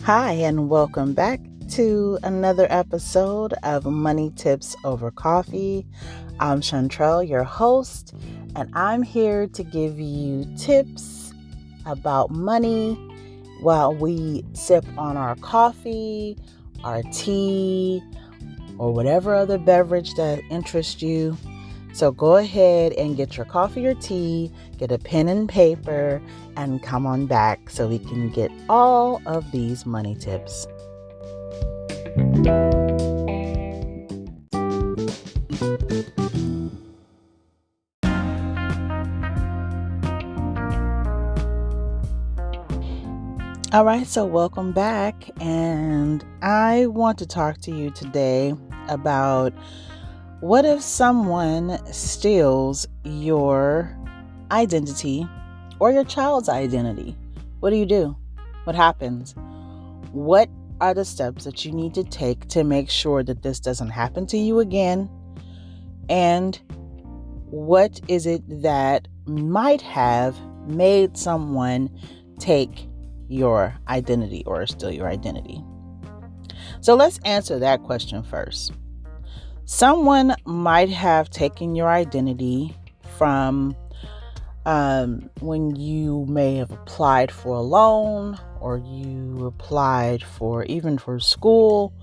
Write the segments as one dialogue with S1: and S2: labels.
S1: Hi, and welcome back to another episode of Money Tips Over Coffee. I'm Shantrell, your host, and I'm here to give you tips about money while we sip on our coffee, our tea, or whatever other beverage that interests you. So go ahead and get your coffee or tea, get a pen and paper, and come on back so we can get all of these money tips. All right, so welcome back, and I want to talk to you today about what if someone steals your identity or your child's identity? What do? What happens? What are the steps that you need to take to make sure that this doesn't happen to you again? And what is it that might have made someone take your identity or steal your identity? So let's answer that question first. Someone might have taken your identity from when you may have applied for a loan, or you applied for school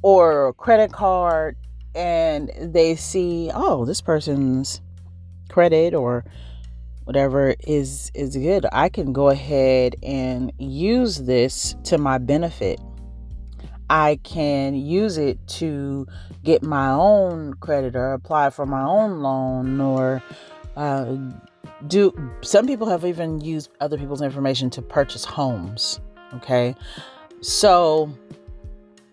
S1: or a credit card, and they see, oh, this person's credit or whatever is good. I can go ahead and use this to my benefit. I can use it to get my own credit or apply for my own loan, or some people have even used other people's information to purchase homes. Okay. So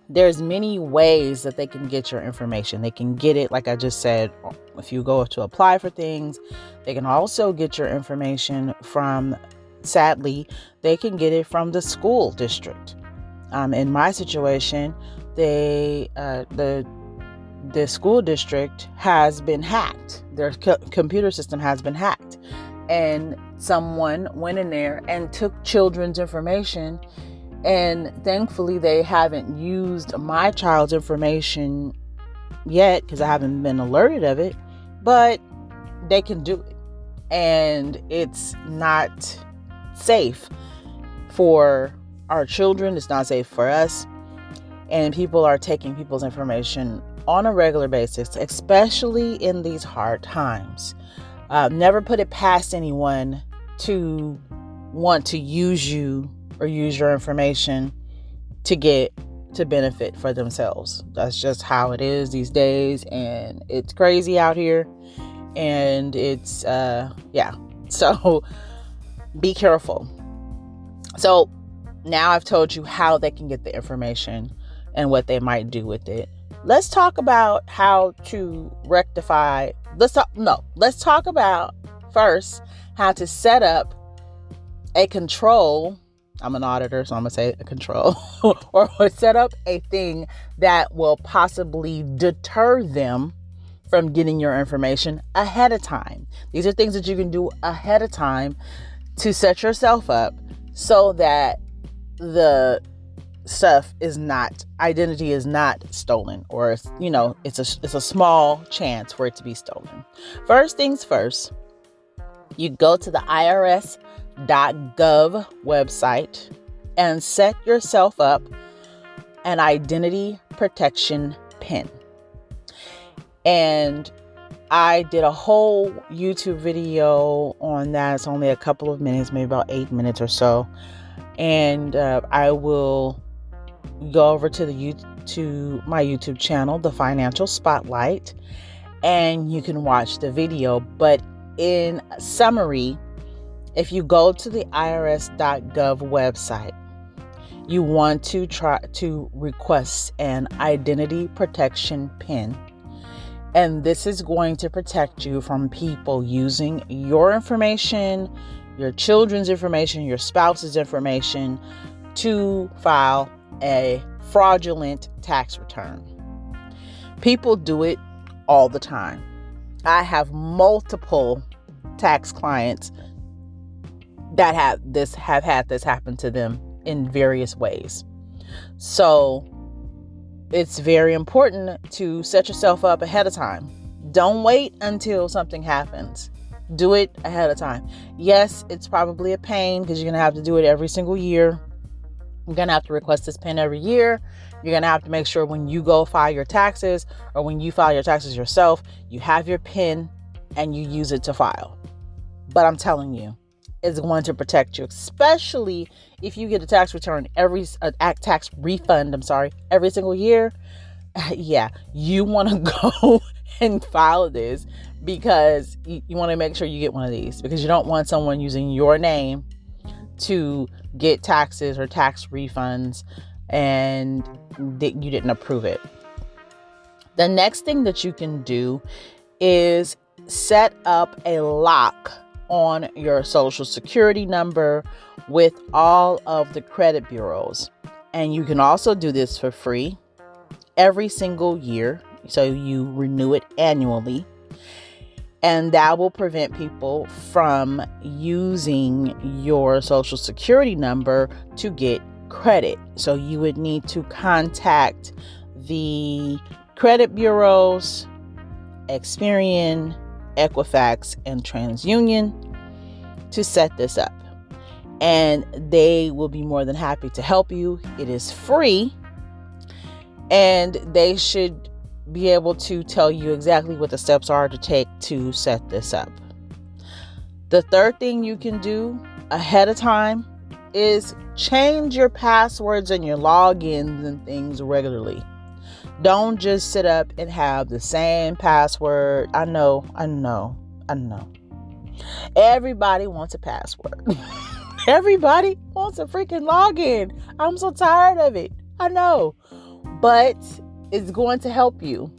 S1: there's many ways that they can get your information. They can get it, like I just said, if you go to apply for things. They can also get your information from, sadly, they can get it from the school district. In my situation, the school district has been hacked. Their computer system has been hacked, and someone went in there and took children's information. And thankfully, they haven't used my child's information yet because I haven't been alerted of it. But they can do it, and it's not safe for our children. It's not safe for us, and people are taking people's information on a regular basis, especially in these hard times. Never put it past anyone to want to use you or use your information to benefit for themselves. That's just how it is these days, and it's crazy out here, and it's so be careful. So now I've told you how they can get the information and what they might do with it. Let's talk about how to rectify. Let's talk about first how to set up a control. I'm an auditor, so I'm going to say a control or set up a thing that will possibly deter them from getting your information ahead of time. These are things that you can do ahead of time to set yourself up so that the identity is not stolen, or it's a small chance for it to be stolen. First things first, you go to the IRS.gov website and set yourself up an identity protection PIN. And I did a whole YouTube video on that. It's only a couple of minutes, maybe about 8 minutes or so. And I will go over to my YouTube channel, The Financial Spotlight, and you can watch the video. But in summary, if you go to the IRS.gov website, you want to try to request an identity protection PIN. And this is going to protect you from people using your information, your children's information, your spouse's information to file a fraudulent tax return. People do it all the time. I have multiple tax clients that have had this happen to them in various ways. So it's very important to set yourself up ahead of time. Don't wait until something happens. Do it ahead of time. Yes, it's probably a pain because you're going to have to do it every single year. You're going to have to request this PIN every year. You're going to have to make sure when you go file your taxes, or when you file your taxes yourself, you have your PIN and you use it to file. But I'm telling you, it's going to protect you, especially if you get a tax refund every single year. Yeah, you want to go and file this because you want to make sure you get one of these, because you don't want someone using your name to get taxes or tax refunds and that you didn't approve it. The next thing that you can do is set up a lock on your social security number with all of the credit bureaus. And you can also do this for free every single year. So you renew it annually. And that will prevent people from using your social security number to get credit. So you would need to contact the credit bureaus, Experian, Equifax, and TransUnion to set this up. And they will be more than happy to help you. It is free. And they should be able to tell you exactly what the steps are to take to set this up. The third thing you can do ahead of time is change your passwords and your logins and things regularly. Don't just sit up and have the same password. I know. Everybody wants a password. Everybody wants a freaking login. I'm so tired of it. I know. But it's going to help you.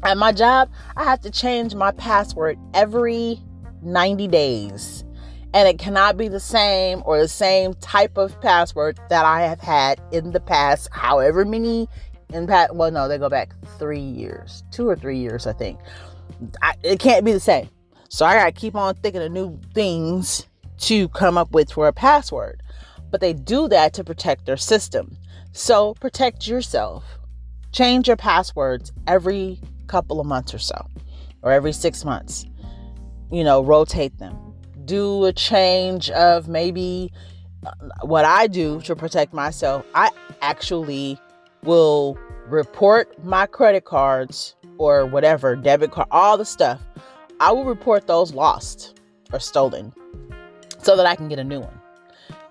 S1: At my job, I have to change my password every 90 days. And it cannot be the same or the same type of password that I have had in the past, however many they go back 3 years, 2 or 3 years, I think. It can't be the same. So I got to keep on thinking of new things to come up with for a password. But they do that to protect their system. So protect yourself. Change your passwords every couple of months or so, or every 6 months. Rotate them. Do a change of maybe what I do to protect myself. I actually will report my credit cards or whatever, debit card, all the stuff. I will report those lost or stolen so that I can get a new one.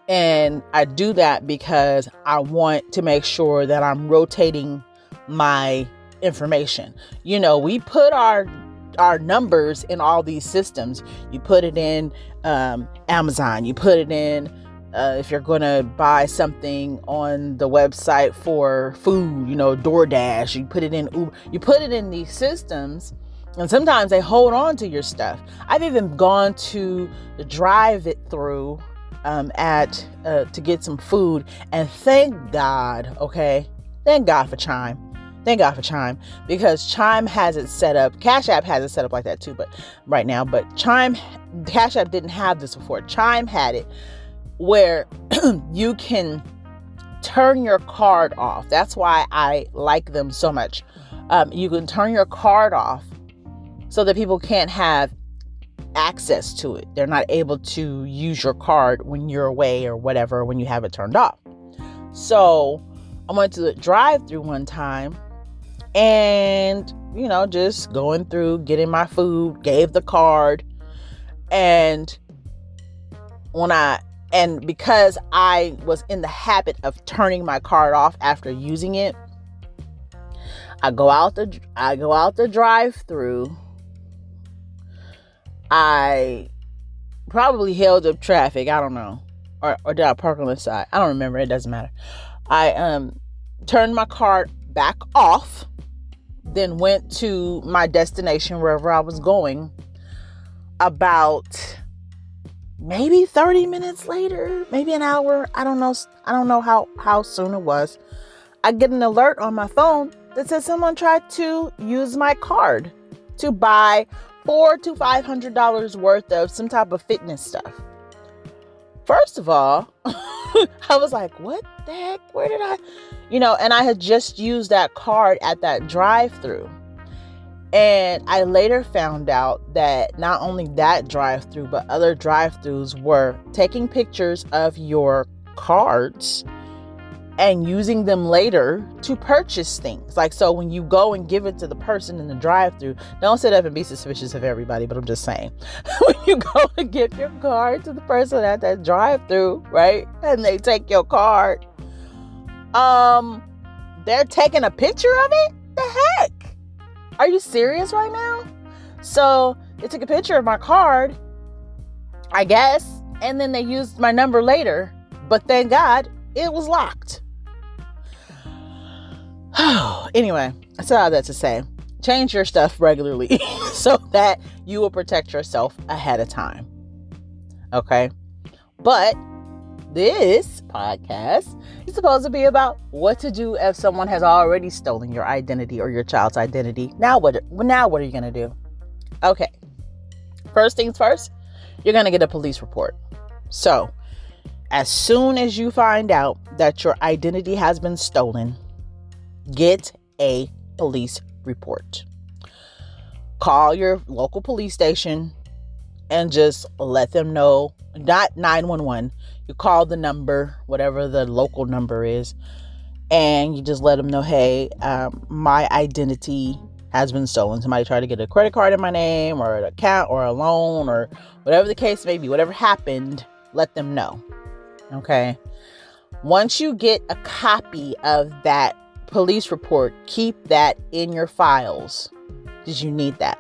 S1: And I do that because I want to make sure that I'm rotating my information. We put our numbers in all these systems. You put it in Amazon. You put it in if you're going to buy something on the website for food, DoorDash. You put it in Uber. You put it in these systems. And sometimes they hold on to your stuff. I've even gone to drive it through to get some food. And thank God, okay? Thank God for Chime. Thank God for Chime, because Chime has it set up. Cash App has it set up like that too, but right now, Cash App didn't have this before. Chime had it where you can turn your card off. That's why I like them so much. You can turn your card off so that people can't have access to it. They're not able to use your card when you're away or whatever, when you have it turned off. So I went to the drive-through one time and, just going through, getting my food, gave the card. And because I was in the habit of turning my card off after using it, I go out the drive-through. I probably held up traffic. I don't know. Or did I park on the side? I don't remember. It doesn't matter. I turned my card back off, then went to my destination, wherever I was going. About maybe 30 minutes later, maybe an hour. I don't know how soon it was. I get an alert on my phone that says someone tried to use my card to buy $400 to $500 worth of some type of fitness stuff. First of all, I was like, what the heck? Where did I, and I had just used that card at that drive-through. And I later found out that not only that drive-through, but other drive-throughs were taking pictures of your cards and using them later to purchase things. Like, so when you go and give it to the person in the drive-through, don't sit up and be suspicious of everybody, but I'm just saying, when you go and give your card to the person at that drive-through, right, and they take your card, they're taking a picture of it? The heck? Are you serious right now? So they took a picture of my card, I guess, and then they used my number later, but thank God it was locked. Anyway, I said all that to say, change your stuff regularly so that you will protect yourself ahead of time. Okay? But this podcast is supposed to be about what to do if someone has already stolen your identity or your child's identity. Now what are you going to do? Okay. First things first, you're going to get a police report. So, as soon as you find out that your identity has been stolen, get a police report. Call your local police station and just let them know, not 911. You call the number, whatever the local number is, and you just let them know, hey, my identity has been stolen. Somebody tried to get a credit card in my name or an account or a loan or whatever the case may be, whatever happened, let them know. Okay. Once you get a copy of that police report, keep that in your files because you need that.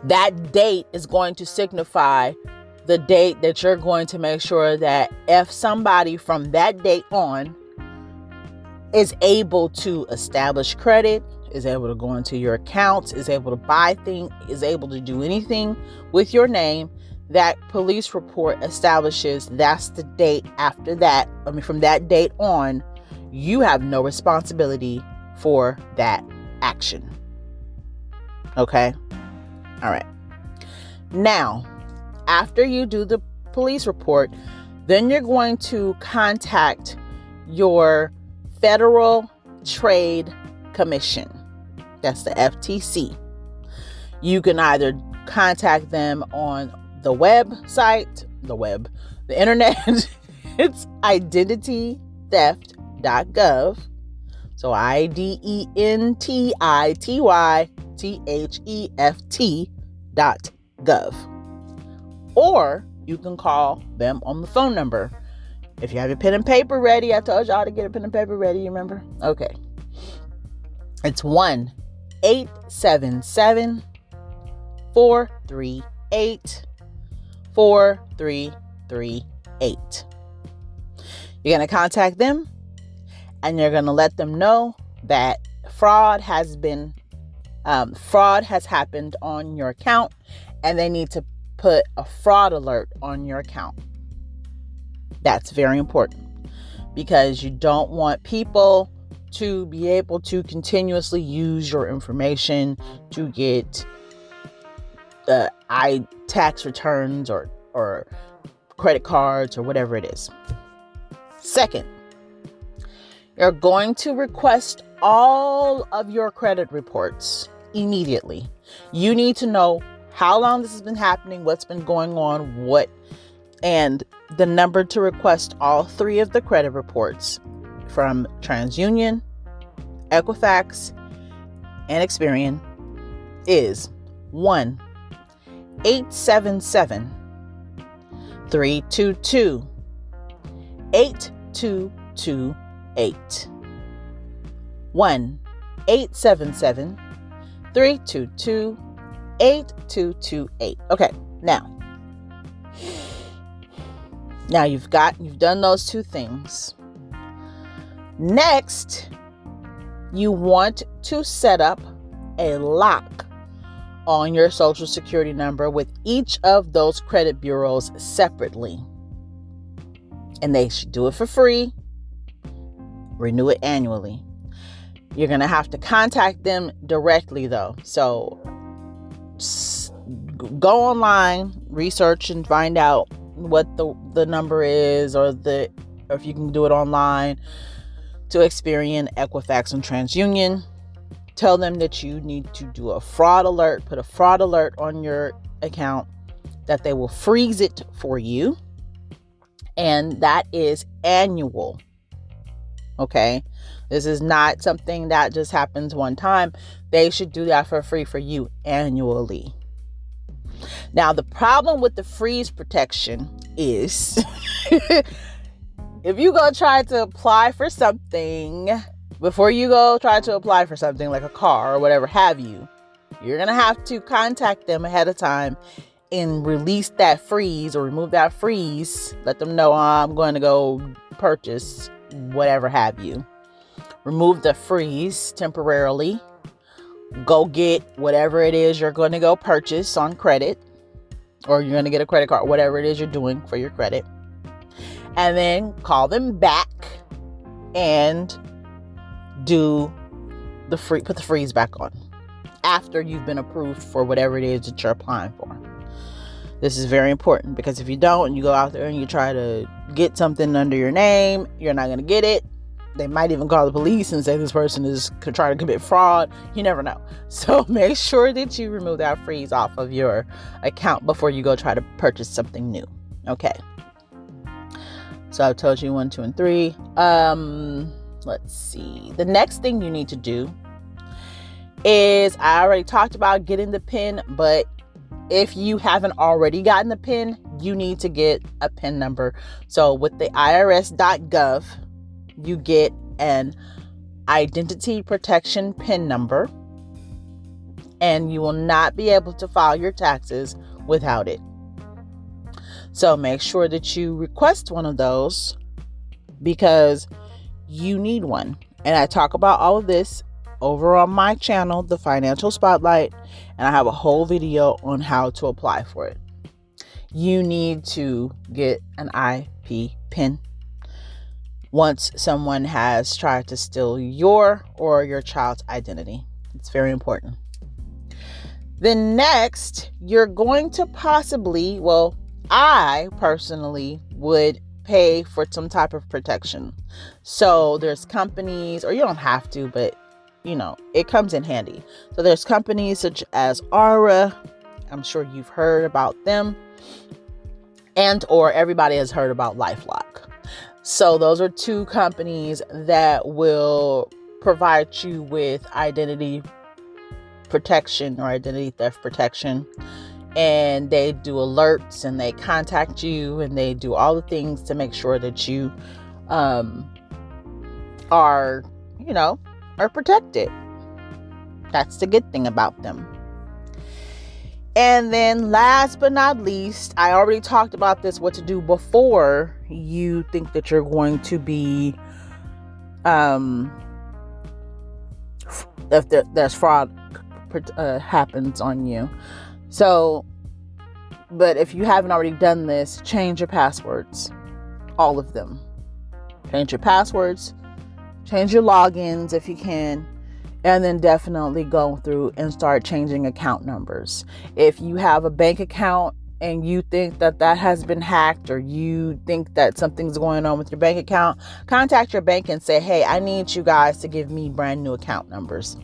S1: That date is going to signify the date that you're going to make sure that if somebody from that date on is able to establish credit, is able to go into your accounts, is able to buy things, is able to do anything with your name, that police report establishes that's the date after that. I mean, from that date on, you have no responsibility for that action. Okay? All right. Now, after you do the police report, then you're going to contact your Federal Trade Commission. That's the FTC. You can either contact them on the internet. It's identitytheft.gov. So identitytheft.gov. Or you can call them on the phone number. If you have your pen and paper ready, I told y'all to get a pen and paper ready, you remember? Okay. It's 1-877-438-4338. You're going to contact them and you're going to let them know that fraud has happened on your account and they need to put a fraud alert on your account. That's very important because you don't want people to be able to continuously use your information to get tax returns or credit cards or whatever it is. Second, you're going to request all of your credit reports immediately. You need to know how long this has been happening, what's been going on, and the number to request all 3 of the credit reports from TransUnion, Equifax, and Experian is 1-877-322-8228. 1-877-322-8228. Okay, now you've done those 2 things. Next, you want to set up a lock on your social security number with each of those credit bureaus separately. And they should do it for free. Renew it annually. You're going to have to contact them directly though. So go online, research and find out what the number is, or if you can do it online, to Experian, Equifax, and TransUnion. Tell them that you need to do a fraud alert, put a fraud alert on your account, that they will freeze it for you. And that is annual. Okay. This is not something that just happens one time. They should do that for free for you annually. Now, the problem with the freeze protection is if you go try to apply for something, before you go try to apply for something like a car or whatever have you, you're going to have to contact them ahead of time and release that freeze or remove that freeze. Let them know, I'm going to go purchase whatever have you. Remove the freeze temporarily. Go get whatever it is you're going to go purchase on credit, or you're going to get a credit card, whatever it is you're doing for your credit. And then call them back and put the freeze back on after you've been approved for whatever it is that you're applying for. This is very important, because if you don't, and you go out there and you try to get something under your name, you're not going to get it. They might even call the police and say this person is trying to commit fraud. You never know. So make sure that you remove that freeze off of your account before you go try to purchase something new. Okay. So I've told you 1, 2, and 3. Let's see. The next thing you need to do is, I already talked about getting the PIN, but if you haven't already gotten the PIN, you need to get a PIN number. So with the irs.gov, you get an identity protection PIN number, and you will not be able to file your taxes without it. So make sure that you request one of those, because you need one. And I talk about all of this over on my channel, The Financial Spotlight, and I have a whole video on how to apply for it. You need to get an IP PIN once someone has tried to steal your or your child's identity. It's very important. Then next, you're going to possibly, I personally would pay for some type of protection. So there's companies, or you don't have to, but it comes in handy. So there's companies such as Aura. I'm sure you've heard about them, or everybody has heard about LifeLock. So those are two companies that will provide you with identity protection or identity theft protection. And they do alerts, and they contact you, and they do all the things to make sure that you are protected. That's the good thing about them. And then last but not least, I already talked about this, what to do before you think that you're going to be, if there's fraud happens on you. So, but if you haven't already done this, change your passwords, all of them. Change your passwords, change your logins if you can, and then definitely go through and start changing account numbers. If you have a bank account and you think that has been hacked, or you think that something's going on with your bank account, contact your bank and say, hey, I need you guys to give me brand new account numbers.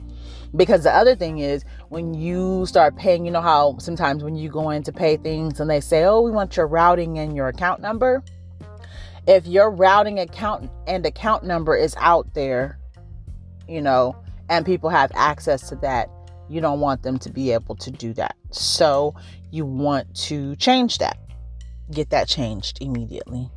S1: Because the other thing is, when you start paying, you know how sometimes when you go in to pay things and they say, oh, we want your routing and your account number. If your routing account and account number is out there, and people have access to that, you don't want them to be able to do that. So you want to change that. Get that changed immediately.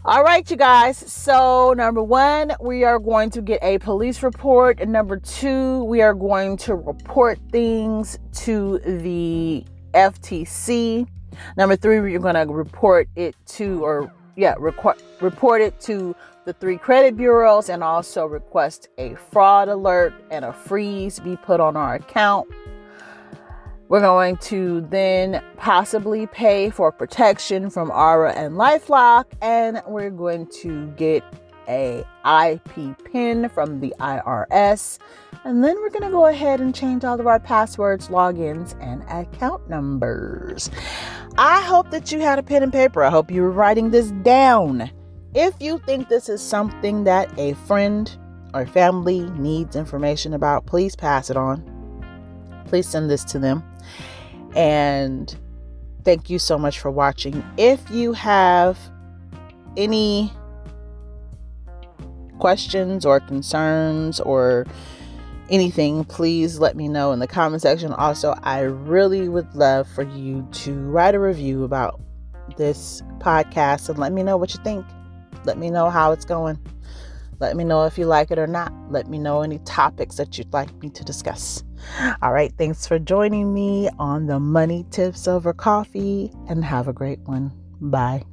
S1: All right, you guys. So number 1, we are going to get a police report. And number 2, we are going to report things to the FTC. Number 3, we're going to report it to, report it to the 3 credit bureaus, and also request a fraud alert and a freeze be put on our account. We're going to then possibly pay for protection from Aura and LifeLock, and we're going to get a IP PIN from the IRS. And then we're going to go ahead and change all of our passwords, logins, and account numbers. I hope that you had a pen and paper. I hope you were writing this down. If you think this is something that a friend or family needs information about, please pass it on. Please send this to them. And thank you so much for watching. If you have any questions or concerns or anything, please let me know in the comment section. Also, I really would love for you to write a review about this podcast and let me know what you think. Let me know how it's going. Let me know if you like it or not. Let me know any topics that you'd like me to discuss. All right. Thanks for joining me on the Money Tips Over Coffee, and have a great one. Bye.